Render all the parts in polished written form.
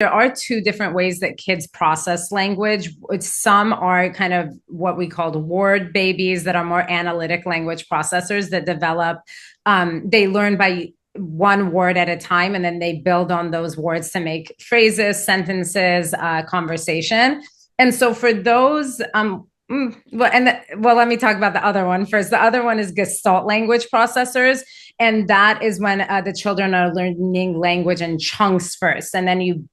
There are two different ways that kids process language. Some are kind of what we call word babies that are more analytic language processors that develop, they learn by one word at a time, and then they build on those words to make phrases, sentences, conversation. And so for those, let me talk about the other one first. The other one is Gestalt language processors. And that is when the children are learning language in chunks first. And then you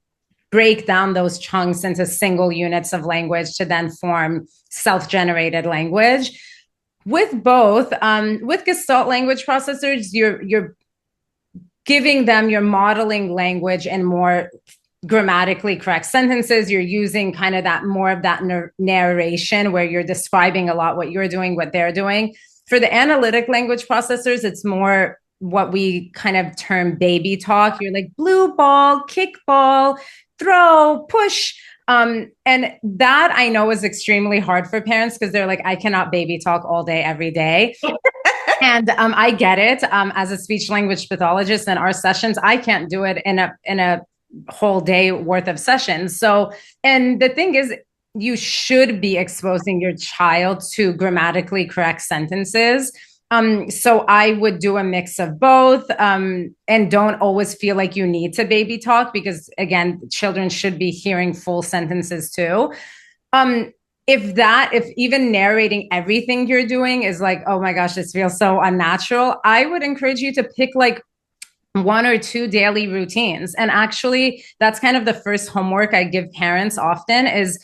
break down those chunks into single units of language to then form self-generated language. With both, with Gestalt language processors, you're giving them, you're modeling language in more grammatically correct sentences. You're using kind of that more of that narration where you're describing a lot what you're doing, what they're doing. For the analytic language processors, it's more what we kind of term baby talk. You're like blue ball, kick ball, throw, push. And that I know is extremely hard for parents because they're like, I cannot baby talk all day, every day. And I get it. As a speech language pathologist in our sessions, I can't do it in a whole day worth of sessions. So, and the thing is, you should be exposing your child to grammatically correct sentences. So I would do a mix of both, and don't always feel like you need to baby talk because, again, children should be hearing full sentences too. If even narrating everything you're doing is like, oh my gosh, this feels so unnatural, I would encourage you to pick like one or two daily routines. And actually, that's kind of the first homework I give parents often is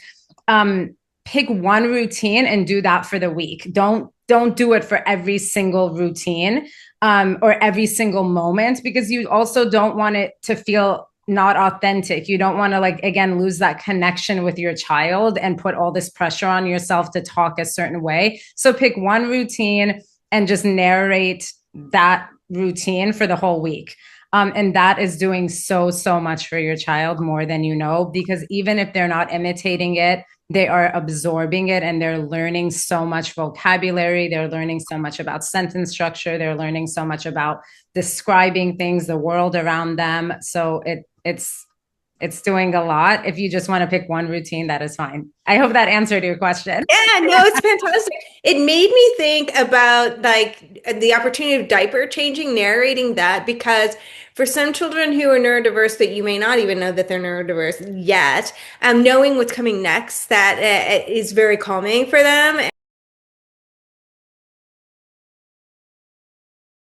pick one routine and do that for the week. Don't do it for every single routine or every single moment, because you also don't want it to feel not authentic. You don't want to, like, again, lose that connection with your child and put all this pressure on yourself to talk a certain way. So pick one routine and just narrate that routine for the whole week. And that is doing so much for your child, more than you know, because even if they're not imitating it, they are absorbing it and they're learning so much vocabulary. They're learning so much about sentence structure. They're learning so much about describing things, the world around them. So it's doing a lot. If you just want to pick one routine, that is fine. I hope that answered your question. Yeah, no, it's fantastic. It made me think about like the opportunity of diaper changing, narrating that, because for some children who are neurodiverse that you may not even know that they're neurodiverse yet, knowing what's coming next, that is very calming for them.